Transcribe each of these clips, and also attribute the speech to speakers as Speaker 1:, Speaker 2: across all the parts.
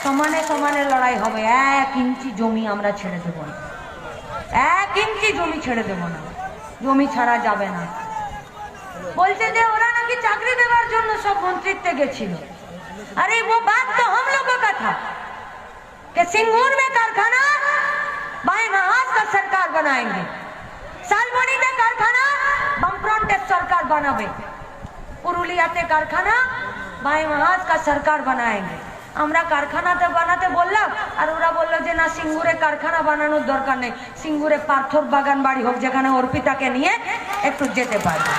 Speaker 1: সমানে সমানে লড়াই হবে। 1 ইঞ্চি জমি আমরা ছেড়ে দেব না, 1 ইঞ্চি জমি ছেড়ে দেব না, জমি ছাড়া যাবে না। বলছে যে ওরা নাকি চাকরি দেওয়ার জন্য সব মন্ত্রিত্বে গেছিল। अरे वो बात तो हम लोगों का था कि सिंगूर में कारखाना बाएं महाज का सरकार बनाएंगे, सालबनी में कारखाना बामफ्रंटेर सरकार बनाबे, पुरुलियाते कारखाना बाएं महाज का सरकार बनाएंगे। আমরা কারখানাতে বানাতে বললাম, আর ওরা বললো যে না, সিঙ্গুরে কারখানা বানানোর দরকার নেই, সিঙ্গুরে পাথর বাগান বাড়ি হোক, যেখানে অর্পিতাকে নিয়ে একটু যেতে পারবে।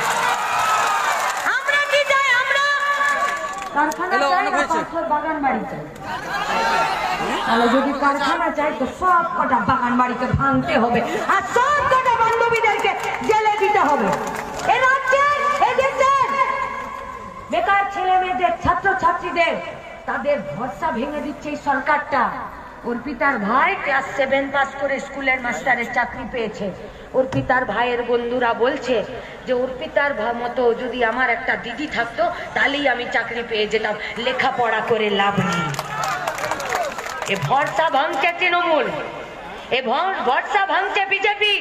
Speaker 1: আমরা কি চাই? আমরা কারখানা চাই না পাথর বাগান বাড়ি চাই? তাহলে যদি কারখানা চাই তো সব কটা বাগান বাড়িকে ভাঙতে হবে আর সব কটা বান্ধবীদেরকে জেলে দিতে হবে। এ রাজ্যের, এ দেশের বেকার ছেলে মেয়েদের, ছাত্র ছাত্রীদের, তাদের ভরসা ভেঙে দিচ্ছে এই সরকারটা। অর্পিতার ভাই ক্লাস 7 পাস করে স্কুলের মাস্টারের চাকরি পেয়েছে। অর্পিতার ভাইয়ের বন্ধুরা বলছে যে অর্পিতার মতো যদি আমার একটা দিদি থাকতো তাহলেই আমি চাকরি পেয়ে যেতাম, লেখাপড়া করে লাভ নেই। এ ভরসা ভাঙছে তৃণমূল, এই ভরসা ভাঙছে বিজেপি,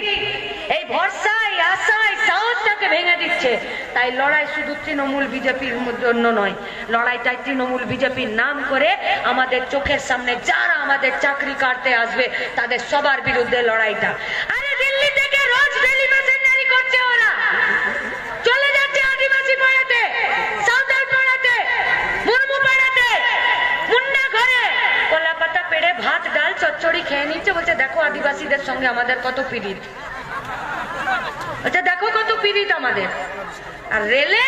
Speaker 1: এই ভরসা, এই আশা, এই সাহসটাকে ভেঙে দিচ্ছে। তাই লড়াই শুধু তৃণমূল বিজেপির জন্য নয়, লড়াইটাই তৃণমূল বিজেপির নাম করে আমাদের চোখের সামনে যারা আমাদের চাকরি কাটতে আসবে তাদের সবার বিরুদ্ধে লড়াইটা। আরে দিল্লি থেকে রোজ ডেলি মেসেঞ্জারি করছে, ওরা চলে যাচ্ছে আদিবাসী পাড়াতে, সাঁওতাল পাড়াতে, মুর্মু পাড়াতে, মুন্ডা ঘরে কলা পাতা পেড়ে ভাত ডাল চচ্চড়ি খেয়ে নিচ্ছে, বলছে দেখো আদিবাসীদের সঙ্গে আমাদের কত পীড়িত, দেখো কত পীড়িত আমাদের। আর রেলে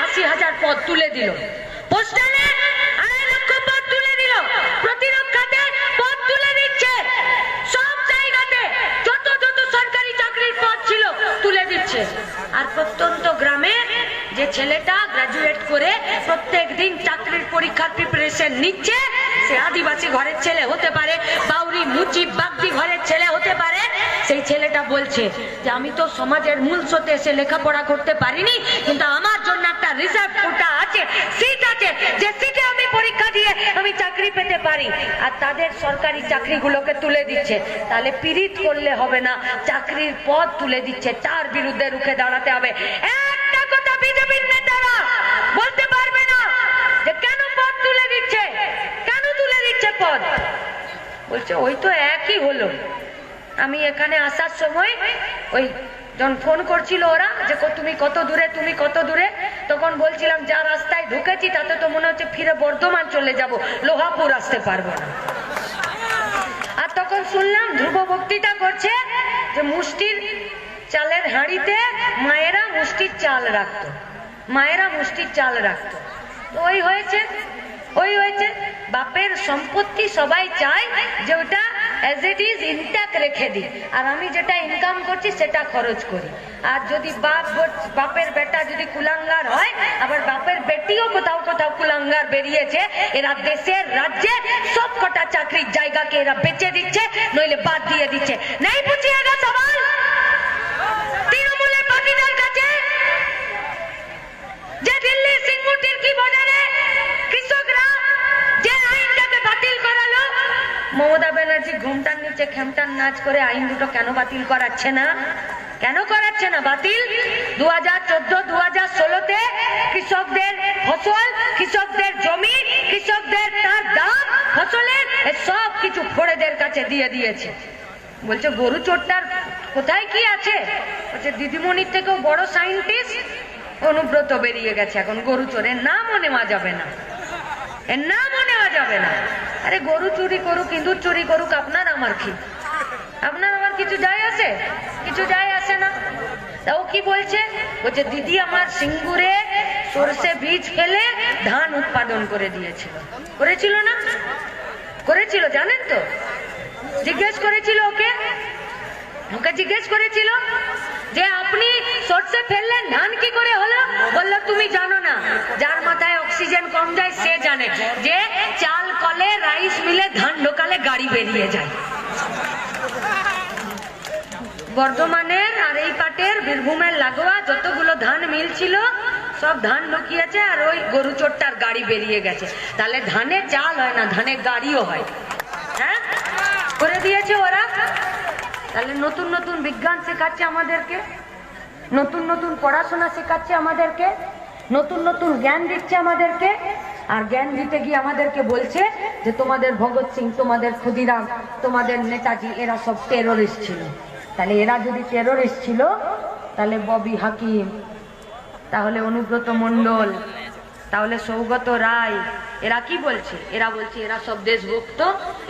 Speaker 1: 80,000 পদ তুলে দিল, পোস্টালে 2.5 লক্ষ পদ তুলে দিল, প্রতিরক্ষাতে পদ তুলে দিচ্ছে, সব জায়গাতে যত সরকারি চাকরির পদ ছিল তুলে দিচ্ছে। আর প্রত্যন্ত গ্রামে যে ছেলেটা গ্রাজুয়েট করে প্রত্যেক দিন চাকরির পরীক্ষার প্রিপারেশন নিচ্ছে, সে আদিবাসী ঘরের ছেলে হতে পারে, বাউরি মুচি বাগদি ঘরের ছেলে হতে পারে, সেই ছেলেটা বলছে যে আমি তো সমাজের মূল স্রোতে এসে লেখাপড়া করতে পারিনি, কিন্তু আমার জন্য একটা রিজার্ভ কোটা আছে, সিট আছে, যে সিটে আমি পরীক্ষা দিয়ে আমি চাকরি পেতে পারি। আর তাদের সরকারি চাকরিগুলোকে তুলে দিচ্ছে। তাহলে পীড়িত করলে হবে না, চাকরির পদ তুলে দিচ্ছে, তার বিরুদ্ধে রুখে দাঁড়াতে হবে। একটা কথা বিজেপির নেতারা বলতে পারবে না যে কেন পদ তুলে দিচ্ছে, কেন তুলে দিচ্ছে পদ। বলছে ওই তো একই হলো। আমি এখানে আসার সময় ওই যখন ফোন করছিল ওরা যে তুমি কত দূরে, তুমি কত দূরে, তখন বলছিলাম যা রাস্তায় ঢুকেছি তাতে তো মনে হচ্ছে ফিরে বর্ধমান চলে যাব, লোহাপুর আসতে পারবো না। আর তখন শুনলাম ধ্রুব বক্তৃতা করছে যে মুষ্টির চালের হাঁড়িতে মায়েরা মুষ্টির চাল রাখতো, মায়েরা মুষ্টির চাল রাখতো। তো ওই হয়েছে বাপের সম্পত্তি সবাই চায় যে ওটা as it is intact রেখে দিই, আর আমি যেটা ইনকাম করছি সেটা খরচ করি। আর যদি বাপের বেটা যদি কুলাঙ্গার হয়, আবার বাপের বেটিও কোথাও কোথাও কুলাঙ্গার বেরিয়েছে, এরা দেশের রাজ্যের সব কটা চাকরির জায়গাকে এরা বেচে দিচ্ছে, নইলে বাদ দিয়ে দিচ্ছে। নাই বুঝিয়েগা সবাল তৃণমূলের পার্টিদের কাছে যে দিল্লি সিঙ্গুর টিরকি বাজারে কৃষকরা যে আইনটাকে বাতিল করালো, মমতা ব্যানার্জি ঘুমটার নিচে খেমটার নাচ করে আইন দুটো কেন বাতিল করাচ্ছে না? কেন করাচ্ছে না বাতিল? 2014, 2016-তে কৃষকদের ফসল, কৃষকদের জমি, কৃষকদের তার দাম, ফসলের সব কিছু ফোড়েদের কাছে দিয়ে দিয়েছে। বলছে গরু চোরটার কোথায় কি আছে? বলছে দিদিমণির থেকেও বড় সায়েন্টিস্ট অনুব্রত বেরিয়ে গেছে, এখন গরু চোরের নামও নেওয়া যাবে না, এর নামও নেওয়া যাবে না। আরে গরু চুরি করুক, ইঁদুর চুরি করুক, আপনার আমার কি? আপনার আমার কিছু যায় আসে? কিছু যায় আসে না। তা ও কি বলছে? বলছে দিদি আমার সিঙ্গুরে সরষে বীজ ফেলে ধান উৎপাদন করে দিয়েছিল। করেছিল না? করেছিল, জানেন তো? জিজ্ঞেস করেছিল ওকে, জিজ্ঞেস করেছিল যে আপনি সরষে ফেললেন, ধান কি করে হলো? বললো তুমি জানো না, যার মাথায় অক্সিজেন কম যায় সে জানে যে চাল কলে রাইস মিলে ধান ঢোকালে গাড়ি বেরিয়ে যায়। বর্ধমানের আর এই পাটের বীরভূমের লাগোয়া যতগুলো ধান মিল ছিল সব ধান ঢুকিয়েছে আর ওই গরু চোরটার গাড়ি বেরিয়ে গেছে। তাহলে ধানে চাল হয় না, ধানে গাড়িও হয়। হ্যাঁ, করে দিয়েছে ওরা। তাহলে নতুন নতুন বিজ্ঞান শেখাচ্ছে আমাদেরকে, নতুন নতুন পড়াশোনা শেখাচ্ছে আমাদেরকে, নতুন নতুন জ্ঞান দিচ্ছে আমাদেরকে। আর জ্ঞান দিতে গিয়ে আমাদেরকে বলছে যে তোমাদের ভগৎ সিং, তোমাদের ক্ষুদিরাম, তোমাদের নেতাজি এরা সব টেরোরিস্ট ছিল। তাহলে এরা যদি টেরোরিস্ট ছিল, তাহলে ববি হাকিম, তাহলে অনুব্রত মণ্ডল, তাহলে সৌগত রায়, এরা কি বলছে? এরা বলছে এরা সব দেশভক্ত,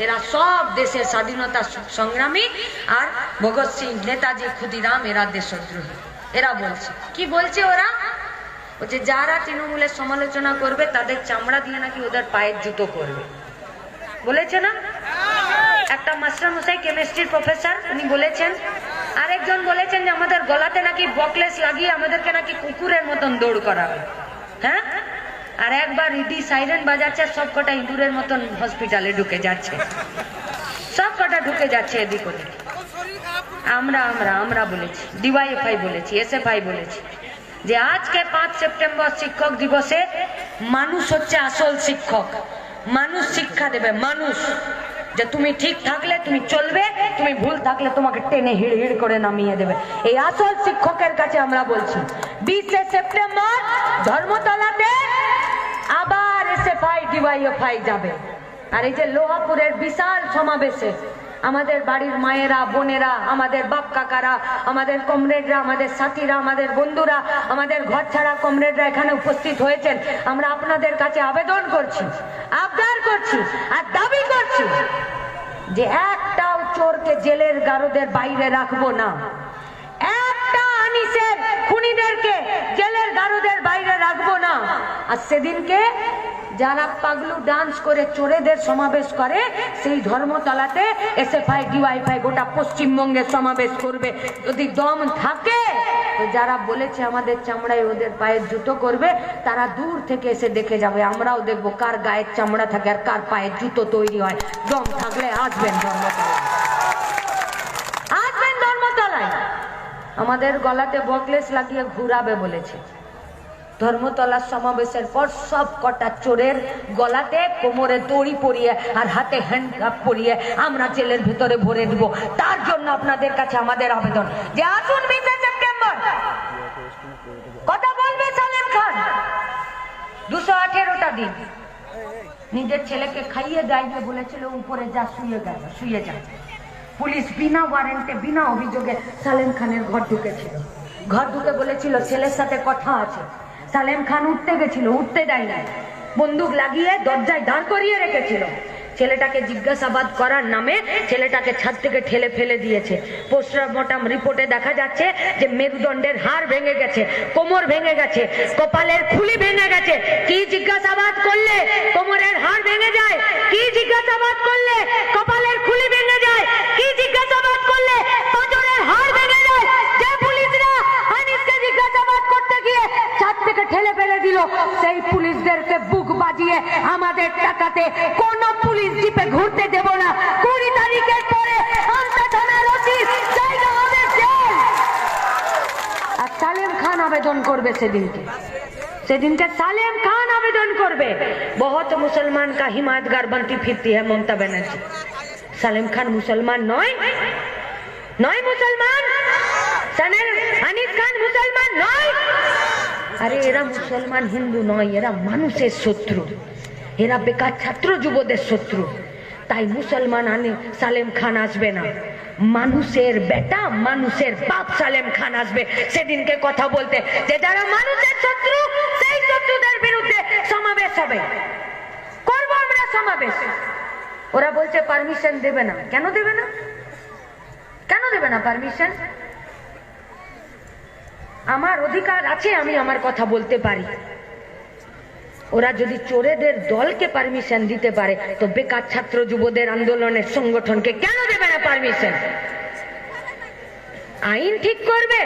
Speaker 1: এরা সব দেশের স্বাধীনতা সংগ্রামী, আর ভগৎ সিং, নেতাজি, ক্ষুদিরাম এরা দেশদ্রোহী। এরা বলছে কি বলছে? ওরা বলছে যারা তৃণমূলের সমালোচনা করবে তাদের চামড়া দিয়ে নাকি ওদের পায়ের জুতো করবে। বলেছে না? একটা মাস্টারমশাই, কেমিস্ট্রির প্রফেসর, উনি বলেছেন। আরেকজন বলেছেন যে আমাদের গলাতে নাকি বকলেস লাগিয়ে আমাদেরকে নাকি কুকুরের মতন দৌড় করাবে। হ্যাঁ, আর একবার ইডি সাইরেন বাজাচ্ছে, সব কটা ইঁদুরের মতন হসপিটালে ঢুকে যাচ্ছে, সব কটা ঢুকে যাচ্ছে এদিক ওদিক। আমরা আমরা আমরা বলেছি, ডিওয়াইএফআই বলেছি, এসএফআই বলেছি যে আজকে 5 সেপ্টেম্বর শিক্ষক দিবসে মানুষ হচ্ছে আসল শিক্ষক। মানুষ শিক্ষা দেবে, মানুষ, যে তুমি ঠিক থাকলে তুমি চলবে, তুমি ভুল থাকলে তোমাকে টেনে হিড় হিড় করে নামিয়ে দেবে। এই আসল শিক্ষকের কাছে আমরা বলছি 20 সেপ্টেম্বর ধর্মতলাতে আবার এসএফআই ডিওয়াইএফআই যাবে। আর এই যে লোহাপুরের বিশাল সমাবেশে আমাদের বাড়ির মায়েরা, বোনেরা, আমাদের বাপ কাকারা, আমাদের কমরেডরা, আমাদের সাথীরা, আমাদের বন্ধুরা, আমাদের ঘর ছাড়া কমরেডরা এখানে উপস্থিত হয়েছেন। আমরা আপনাদের কাছে আবেদন করছি, আবদার করছি আর দাবি করছি যে একটাও চোরকে জেলের গারদের বাইরে রাখবো না, একটা আনিসের খুনিদেরকে জেলের গারদের বাইরে রাখবো না। আর সেদিনকে যারা পাগলু ডান্স করে চোরেদের সমাবেশ করে, সেই ধর্মতলাতে এসএফআই ডিওয়াইএফআই গোটা পশ্চিমবঙ্গে সমাবেশ করবে। যদি দম থাকে তো যারা বলেছে আমাদের চামড়ায় ওদের পায়ের জুতো করবে, তারা দূর থেকে এসে দেখে যাবে। আমরাও দেখবো কার গায়ের চামড়া থাকে আর কার পায়ের জুতো তৈরি হয়। দম থাকলে আসবেন ধর্মতলায়, আসবেন ধর্মতলায়। আমাদের গলাতে বকলেস লাগিয়ে ঘুরাবে বলেছে। ধর্মতলার সমাবেশের পর সব কটা চোরের গলাতে কোমরে দড়ি পরিয়ে আর হাতে হ্যান্ডকাপ পরিয়ে আমরা জেলের ভিতরে ভরে দিব। তার জন্য আপনাদের কাছে আমাদের আবেদন যে আসুন 20 সেপ্টেম্বর কথা বলবে সালেম খান। 218টা দিন নিজের ছেলেকে খাইয়ে দেয়নি, বলেছিল উপরে যা শুয়ে গেল, শুয়ে যা। পুলিশ বিনা ওয়ারেন্টে, বিনা অভিযোগে সালেম খানের ঘর ঢুকেছিল। ঘর ঢুকে বলেছিল ছেলের সাথে কথা আছে। সালেম খান উঠতে গেছিল, উঠতে দেয় না, বন্দুক লাগিয়ে দরজায় দাঁড় করিয়ে রেখেছিল। ছেলেটাকে জিজ্ঞাসাবাদ করার নামে ছেলেটাকে ছাদ থেকে ঠেলে ফেলে দিয়েছে। পোস্টমর্টম রিপোর্টে দেখা যাচ্ছে যে মেরুদণ্ডের হাড় ভেঙে গেছে, কোমর ভেঙে গেছে, কপালের খুলি ভেঙে গেছে। কি জিজ্ঞাসাবাদ করলে কোমরের হাড় ভেঙে যায়? কি জিজ্ঞাসাবাদ করলে কপালের খুলি ভেঙে যায়? কি জিজ্ঞাসাবাদ করলে পাঁজরের হাড় ভেঙে যায়? যে পুলিশরা আনিসকে জিজ্ঞাসাবাদ করতে গিয়ে ছাদ থেকে ঠেলে ফেলে দিল, সেই পুলিশদেরকে বুক বাজিয়ে আমাদের টাকাতে কোন পুলিশ জিপে ঘুরতে দেব না। 20 তারিখের পরে আমতা থানার ওসি জায়গা হবে জেল। আর সালেম খান আবেদন করবে সেদিনকে, সেদিনকে সালেম খান আবেদন করবে। बहुत मुसलमान का हिमायतगार बनती फिरती है ममता बनर्जी। সালেম খান মুসলমান নয়, নয় মুসলমান। আনিস খান মুসলমান নয়। আরে এরা মুসলমান হিন্দু নয়, এরা মানুষের শত্রু, এরা বেকার ছাত্র যুবদের শত্রু। তাই মুসলমান সালেম খান আসবে না, মানুষের বেটা, মানুষের বাপ সালেম খান আসবে সেদিনকে কথা বলতে যে যারা মানুষের শত্রু, সেই শত্রুদের বিরুদ্ধে সমাবেশ হবে, করবো আমরা সমাবেশ। ওরা বলছে পারমিশন দেবে না। কেন দেবে না? কেন দেবে না পারমিশন? আমার অধিকার আছে, আমি আমার কথা বলতে পারি। ওরা যদি চোরেদের দলকে পারমিশন দিতে পারে তো বেকার ছাত্র যুবদের আন্দোলনের সংগঠনকে কেন দেবে না পারমিশন? আইন ঠিক করবে,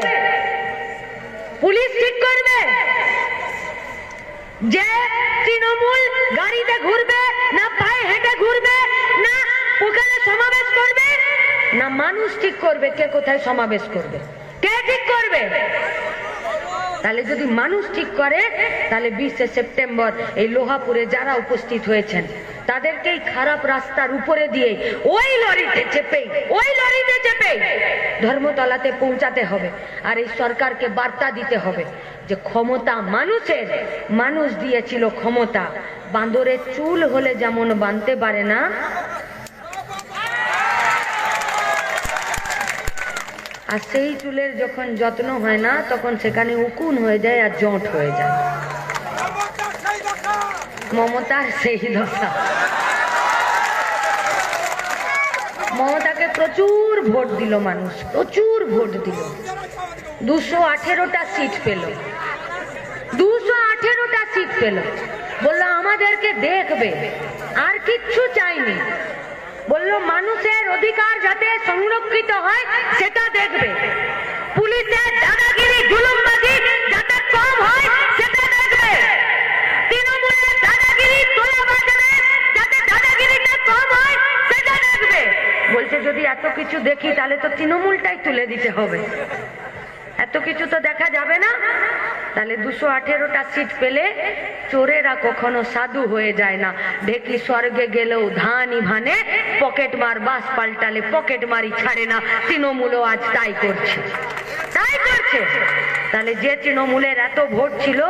Speaker 1: পুলিশ ঠিক করবে যে তৃণমূল গাড়িতে ঘুরবে না পায়ে হেঁটে ঘুরবে না ওখানে সমাবেশ করবে, না মানুষ ঠিক করবে কে কোথায় সমাবেশ করবে? কে ঠিক করবে? তাহলে যদি মানুষ ঠিক করে, তাহলে 20শে সেপ্টেম্বর এই লোহাপুরে যারা উপস্থিত হয়েছেন তাদেরকেই খারাপ রাস্তার উপরে দিয়ে ওই লরিতে চেপে ধর্মতলাতে পৌঁছাতে হবে। আর এই সরকারকে বার্তা দিতে হবে যে ক্ষমতা মানুষের, মানুষ দিয়েছিল ক্ষমতা। বাঁদরের চুল হলে যেমন বাঁধতে পারে না, আর সেই চুলের যখন যত্ন হয় না তখন সেখানে উকুন হয়ে যায় আর জট হয়ে যায়। মমতার সেই দশা। মমতাকে প্রচুর ভোট দিল মানুষ, প্রচুর ভোট দিল। 218টা সিট পেল, 218টা সিট পেল। বললো আমাদেরকে দেখবে, আর কিচ্ছু চাইনি। বললো মানুষের অধিকার যাতে সংরক্ষিত হয় সেটা দেখবে, পুলিশের দাদাগিরি জুলুমবাজি যাতে কম হয় সেটা দেখবে, তৃণমূলের দাদাগিরি তোলাবাজারে যাতে দাদাগিরিটা কম হয় সেটা দেখবে। বলছে যদি এত কিছু দেখি তাহলে তো তৃণমূলটাই তুলে দিতে হবে, এত কিছু তো দেখা যাবে না। তাহলে 218টা সিট পেলে চোরেরা কখনো সাধু হয়ে যায় না। ঢেকি স্বর্গে গেলেও ধানই ভানে, পকেট মার বাস পাল্টালে পকেট মারি ছাড়ে না। তৃণমূলও আজ তাই করছে, তাই করছে। তাহলে যে তৃণমূলের এত ভোট ছিল,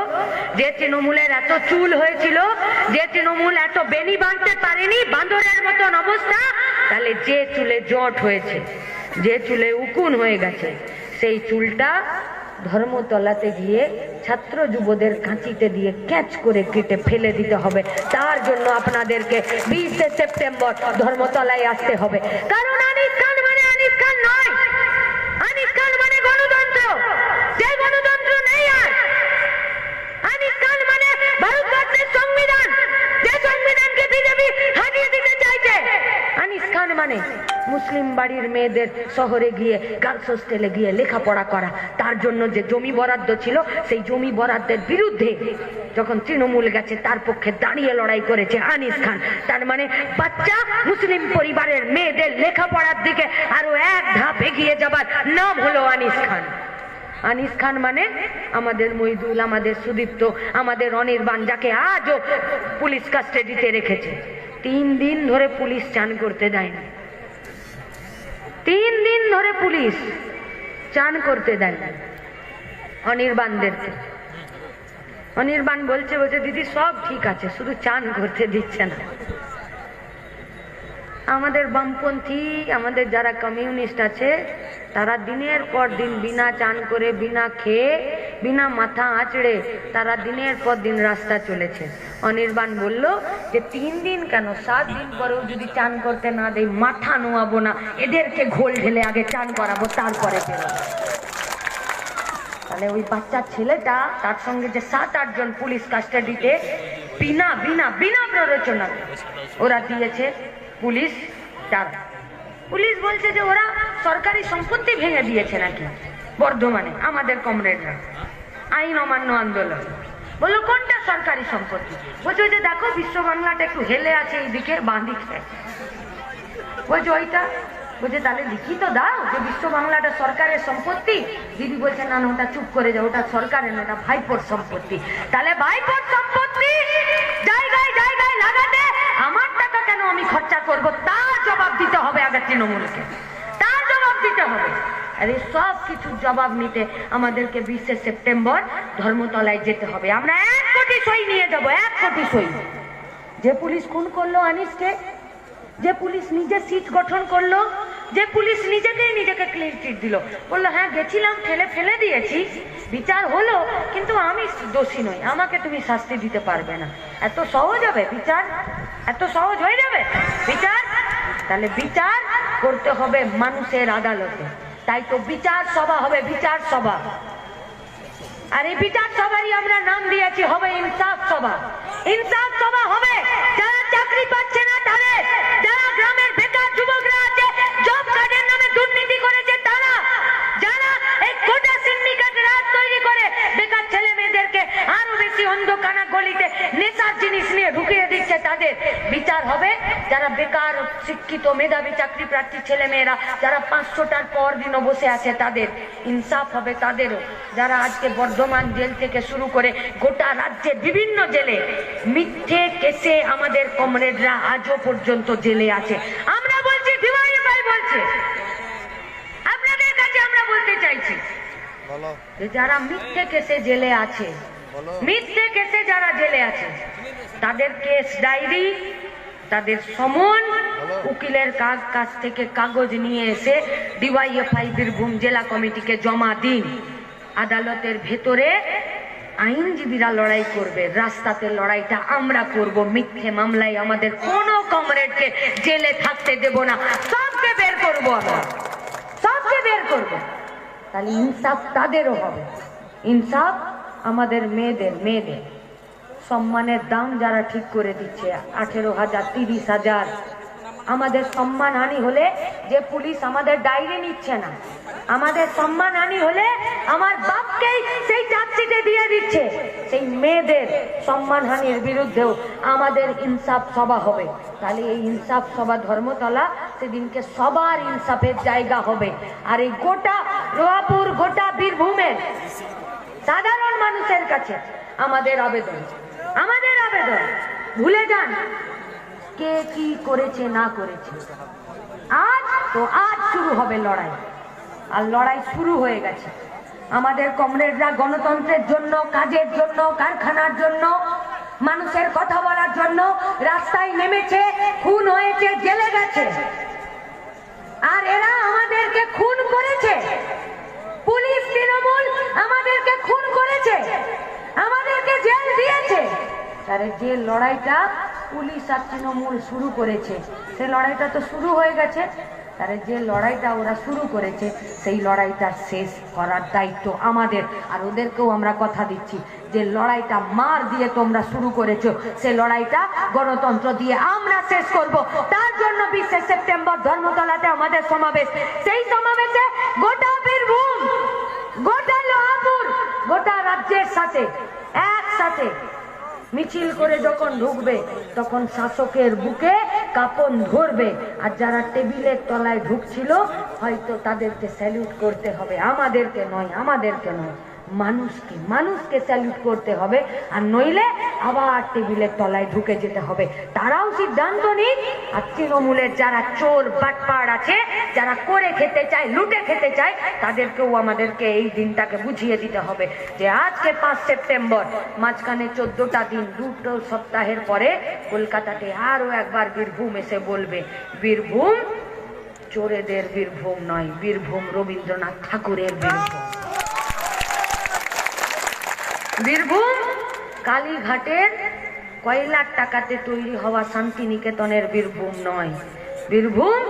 Speaker 1: যে তৃণমূলের এত চুল হয়েছিল, যে তৃণমূল এত বেনি বাঁধতে পারেনি, বাঁদরের মতন অবস্থা, তাহলে যে চুলে জট হয়েছে, যে চুলে উকুন হয়ে গেছে, সেই চুলটা ধর্মতলাতে গিয়ে ছাত্র যুবদের কাঁচিতে দিয়ে ক্যাচ করে কেটে ফেলে দিতে হবে। তার জন্য আপনাদেরকে 20শে সেপ্টেম্বর ধর্মতলায় আসতে হবে। কারণ আনিস খান মানে আনিস খান নয়, আনিস খান মানে গণতন্ত্র, যে গণতন্ত্র নেই আর। আনিস খান মানে ভারতবর্ষের সংবিধান, যে সংবিধানকে বিজেপি হারিয়ে দিতে চাইছে। আনিস খান মানে মুসলিম বাড়ির মেয়েদের শহরে গিয়ে গার্লস হোস্টেলে গিয়ে লেখাপড়া করা। তার জন্য যে জমি বরাদ্দ ছিল, সেই জমি বরাদ্দের বিরুদ্ধে যখন তৃণমূল গেছে তার পক্ষে দাঁড়িয়ে লড়াই করেছে আনিস খান। তার মানে বাচ্চা মুসলিম পরিবারের মেয়েদের লেখাপড়ার দিকে আরো এক ধাপ এগিয়ে যাবার নাম হলো আনিস খান। আনিস খান মানে আমাদের মইদুল, আমাদের সুদীপ্ত, আমাদের অনির্বাণ, যাকে আজও পুলিশ কাস্টাডিতে রেখেছে। 3 দিন ধরে পুলিশ চান করতে দেয়নি, 3 দিন ধরে পুলিশ চান করতে দেয় অনির্বাণদেরকে। অনির্বাণ বলছে দিদি সব ঠিক আছে, শুধু চান করতে দিচ্ছে না। আমাদের বামপন্থী, আমাদের যারা কমিউনিস্ট আছে, তারা দিনের পর দিন বিনা চান করে, বিনা খেয়ে, বিনা মাথা আঁচড়ে তারা দিনের পর দিন রাস্তা চলেছে। অনির্বাণ বলল যে 3 দিন কেন, 7 দিন পরেও যদি চান করতে না দেয় মাথা নোয়াবো না, এদেরকে ঘোল ঢেলে আগে চান করাবো, তারপরে বেরোবো। তাহলে ওই বাচ্চা ছেলেটা, তার সঙ্গে যে 7-8 জন পুলিশ কাস্টাডিতে বিনা বিনা বিনা প্ররোচনা ওরা দিয়েছে। পুলিশ পুলিশ বলছে যে ওরা সরকারি সম্পত্তি ভেঙে দিয়েছে নাকি বর্ধমানে, আমাদের কমরেডরা আইন অমান্য আন্দোলন। বললো কোনটা সরকারি সম্পত্তি? বলছে ওই যে দেখো বিশ্ব বাংলাটা একটু হেলে আছে এইদিকে বাঁ দিকে। বলছে ওইটা। বলছে তাহলে লিখিত দাও যে বিশ্ব বাংলাটা সরকারের সম্পত্তি। দিদি বলছে না, ওটা চুপ করে যাও, ওটা সরকারের না, ওটা ভাইপোর সম্পত্তি। তাহলে ভাইপোর সম্পত্তি জায়গায় জায়গায় লাগাতে আমার টাকা কেন আমি খরচা করব, তার জবাব দিতে হবে আগে তৃণমূলকে, তার জবাব দিতে হবে। আর এই সব কিছুর জবাব নিতে আমাদেরকে 20শে সেপ্টেম্বর ধর্মতলায় যেতে হবে। আমরা 1 কোটি সই নিয়ে যাবো, 1 কোটি সই। যে পুলিশ খুন করলো আনিসকে, যে পুলিশ নিজে সিট গঠন করলো, যে পুলিশ নিজেকে ক্লিন চিট দিল, বললো হ্যাঁ গেছিলাম, ফেলে দিয়েছি, বিচার হলো, কিন্তু আমি দোষী নই, আমাকে তুমি শাস্তি দিতে পারবে না। এত সহজ হবে বিচার? এত সহজ হয়ে যাবে বিচার? তাহলে বিচার করতে হবে মানুষের আদালতে। তাই তো বিচার সভা হবে, বিচার সভা। আর এই বিচার সভারই আমরা নাম দিয়েছি হবে ইনসাফ সভা। ইনসাফ সভা হবে যারা চাকরি পাচ্ছে না তাদের, যারা গ্রামের বেকার যুবকরা আছে, জব কার্ডের নামে দুর্নীতি করেছে তারা, যারা এই কোটা সিন্ডিকেট রাজ তৈরি করে বেকার ছেলে মেয়েদেরকে আরো বেশি অন্ধকানা গলিতে নেশার জিনিস নিয়ে ঢুকিয়ে দিচ্ছে তাদের, অপরাধের বিচার হবে। যারা বেকার শিক্ষিত মেধাবী চাকরি প্রার্থী ছেলে মেয়েরা যারা 500টার পর দিনও বসে আছে তাদের ইনসাফ হবে তাদেরও। যারা আজকে বর্ধমান জেল থেকে শুরু করে গোটা রাজ্যের বিভিন্ন জেলে মিথ্যে কেসে আমাদের কমরেডরা আজও পর্যন্ত জেলে আছে। আমরা বলছি ডিওয়াইএফআই বলছে, আপনাদের কাছে আমরা বলতে চাইছি যে যারা মিথ্যে কেসে জেলে আছে, মিথ্যে কেসে যারা জেলে আছে তাদের কেস ডায়েরি, তাদের সমন উকিলের কাছ থেকে কাগজ নিয়ে এসে ডিওয়াইএফআই বীরভূম জেলা কমিটিকে জমা দিন। আদালতের ভেতরে আইনজীবীরা লড়াই করবে, রাস্তাতে লড়াইটা আমরা করব। মিথ্যে মামলায় আমাদের কোনো কমরেডকে জেলে থাকতে দেব না, সবকে বের করব, আমরা সবকে বের করব। তাহলে ইনসাফ তাদেরও হবে। ইনসাফ আমাদের মেয়েদের সম্মানের দাম যারা ঠিক করে দিচ্ছে 18,000 30,000। আমাদের সম্মান হানি হলে যে পুলিশ আমাদের ডায়েরি নিচ্ছে না, আমাদের সম্মান হানি হলে আমার বাপকেই সেই চার্জশিটে দিয়ে দিচ্ছে, সেই মেয়েদের সম্মান হানির বিরুদ্ধেও আমাদের ইনসাফ সভা হবে। তাহলে এই ইনসাফ সভা ধর্মতলা সেদিনকে সবার ইনসাফের জায়গা হবে। আর এই গোটা লোহাপুর গোটা বীরভূমের সাধারণ মানুষের কাছে আমাদের আবেদন ভুলে যান কে কি করেছে না করেছে। আজ শুরু হবে লড়াই, আর লড়াই শুরু হয়ে গেছে। আমাদের কমরেডরা গণতন্ত্রের জন্য, কাজের জন্য, কারখানার জন্য, মানুষের কথা বলার জন্য রাস্তায় নেমেছে, খুন হয়েছে, জেলে গেছে। আর এরা আমাদেরকে খুন করেছে, পুলিশ তৃণমূল আমাদেরকে খুন করেছে, আমাদেরকে জেল দিয়েছে। তার যে লড়াইটা পুলিশ আর তৃণমূল শুরু করেছে সে লড়াইটা তো শুরু হয়ে গেছে। তার যে লড়াইটা ওরা শুরু করেছে সেই লড়াইটা শেষ করার দায়িত্ব আমাদের। আর ওদেরকেও আমরা কথা দিচ্ছি যে লড়াইটা মার দিয়ে তোমরা শুরু করেছো, সে লড়াইটা গণতন্ত্র দিয়ে আমরা শেষ করব। তার জন্য 20 সেপ্টেম্বর ধর্মতলাতে আমাদের সমাবেশ। সেই সমাবেশে গোটা বীরভূম, গোটা লোহাপুর, গোটা রাজ্যের সাথে একসাথে মিছিল করে যখন ঢুকবে তখন শাসকের বুকে কাঁপন ধরবে। আর যারা টেবিলের তলায় ঢুকছিল হয়তো তাদেরকে স্যালুট করতে হবে, আমাদেরকে নয়, মানুষকে স্যালুট করতে হবে। আর নইলে আবার টেবিলের তলায় ঢুকে যেতে হবে। তারাও সিদ্ধান্ত নিক। আর তৃণমূলের যারা চোর বাটপাড় আছে, যারা করে খেতে চায়, লুটে খেতে চায়, তাদেরকেও আমাদেরকে এই দিনটাকে বুঝিয়ে দিতে হবে যে আজকে 5 সেপ্টেম্বর, মাঝখানে 14টা দিন, 2 সপ্তাহের পরে কলকাতাতে আরো একবার বীরভূম এসে বলবে বীরভূম চোরেদের বীরভূম নয়, বীরভূম রবীন্দ্রনাথ ঠাকুরের বীরভূম। বীরভূম কালীঘাটের কয়লার টাকাতে তৈরি হওয়া শান্তিনিকেতনের বীরভূম নয়, বীরভূম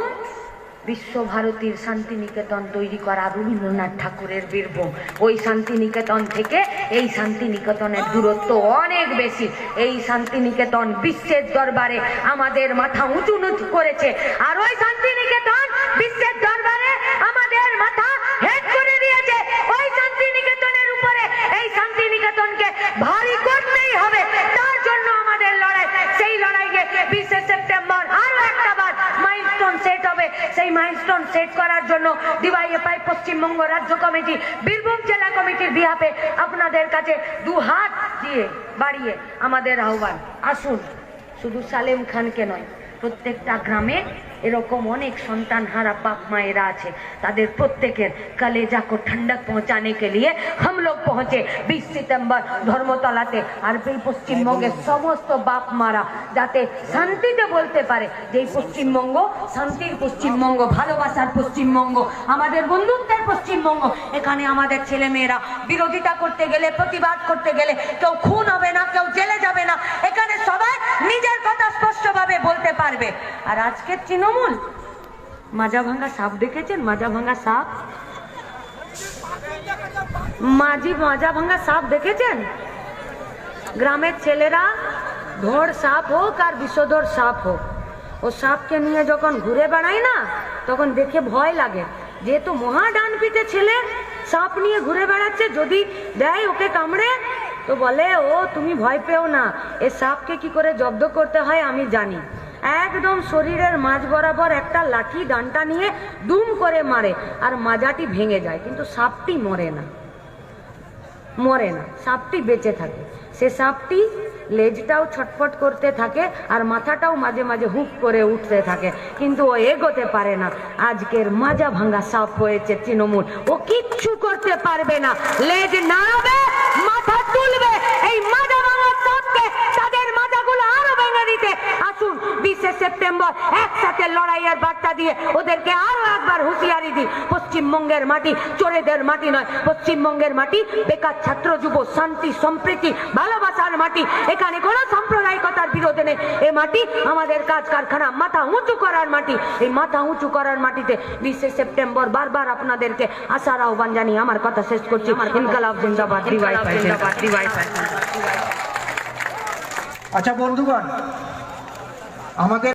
Speaker 1: বিশ্বভারতীর শান্তিনিকেতন তৈরি করা রবীন্দ্রনাথ ঠাকুরের বীরভূম। ওই শান্তিনিকেতন থেকে এই শান্তিনিকেতনের দূরত্ব অনেক বেশি। এই শান্তিনিকেতন বিশ্বের দরবারে আমাদের মাথা উঁচু নুচু করেছে, আর ওই শান্তিনিকেতন বিশ্বের দরবারে আমাদের মাথা হেট করে দিয়েছে। ওই শান্তিনিকেতনের উপরে এই শান্তিনিকেতনকে ভারী করতেই হবে। তার জন্য আমাদের লড়াই। সেই লড়াইয়ে 20 সেপ্টেম্বর আরো একটা বার মাইলস্টোন সেট হবে। সেই মাইলস্টোন সেট করার জন্য ডিওয়াইএফআই পশ্চিমবঙ্গ রাজ্য কমিটি, বীরভূম জেলা কমিটির বিহাফে আপনাদের কাছে 2 হাত দিয়ে বাড়িয়ে আমাদের আহ্বান, আসুন। শুধু সালেম খানকে নয়, প্রত্যেকটা গ্রামে এরকম অনেক সন্তান হারা बाप माएरा আছে, তাদের প্রত্যেকের कलेजा को ठंडक पहुंचाने के लिए हम लोग पहुंचे 20 सितंबर ধর্মতলাতে। আর এই পশ্চিমবঙ্গের সমস্ত বাপ মারা যাতে শান্তিতে বলতে পারে যে এই পশ্চিমবঙ্গ শান্তির পশ্চিমবঙ্গ, ভালোবাসার পশ্চিমবঙ্গ, আমাদের বন্ধুত্বের পশ্চিমবঙ্গ। এখানে আমাদের ছেলে মেয়েরা বিরোধিতা করতে গেলে, প্রতিবাদ করতে গেলে কেউ খুন হবে না, কেউ জেলে যাবে না। এখানে সবাই নিজের কথা স্পষ্টভাবে বলতে পারবে। আর আজকে তৃণমূল মাজা ভাঙা সাপ দেখেছেন? মাজা ভাঙা সাপ, মাজা ভাঙা সাপ দেখেছেন? গ্রামের ছেলেরা ধোড় সাপ হোক আর বিষধর সাপ হোক, ও সাপকে নিয়ে যখন ঘুরে বেড়ায় না তখন দেখে ভয় লাগে। যেহেতু মহা ডান পিঠে ছেলে সাপ নিয়ে ঘুরে বেড়াচ্ছে, যদি দেয় ওকে কামড়ে তো বলে ও তুমি ভয় পেও না, এ সাপকে কি করে জব্দ করতে হয় আমি জানি। একদম শরীরের মাঝ বরাবর একটা লাঠি ডান্টা নিয়ে দুম করে মারে আর মাজাটি ভেঙে যায়, কিন্তু সাপটি মরে না, সাপটি বেঁচে থাকে। সে সাপটি লেজটাও ছটফট করতে থাকে আর মাথাটাও মাঝে মাঝে হুক করে উঠতে থাকে, কিন্তু ও এগোতে পারে না। আজকের মাজা ভাঙা সাপ হয়েছে তৃণমূল, ও কিচ্ছু করতে পারবে না, লেজ নাড়াবে, মাথা তুলবে। এই মাজা ভাঙা সাপকে তাদের মাথাগুলো আরো ভেঙে দিতে আসুন 20 সেপ্টেম্বর একসাথে লড়াইয়ের বার্তা দিয়ে ওদেরকে আরো একবার হুঁশিয়ারি দিই। পশ্চিমবঙ্গের মাটি চোরেদের মাটি নয়, পশ্চিমবঙ্গের মাটি বেকার ছাত্র যুব শান্তি সম্প্রীতি ভালোবাসার মাটি, এখানে কোনো সাম্প্রদায়িকতার বিরোধে নেই। এ মাটি আমাদের কাজ কারখানা মাথা উঁচু করার মাটি। এই মাথা উঁচু করার মাটিতে 20 সেপ্টেম্বর বারবার আপনাদেরকে আশার আহ্বান জানিয়ে আমার কথা শেষ করছি। ইনকালাব জিন্দাবাদ, ডিওয়াইএফআই জিন্দাবাদ, ডিওয়াইএফআই।
Speaker 2: আচ্ছা বন্ধুগণ, আমাদের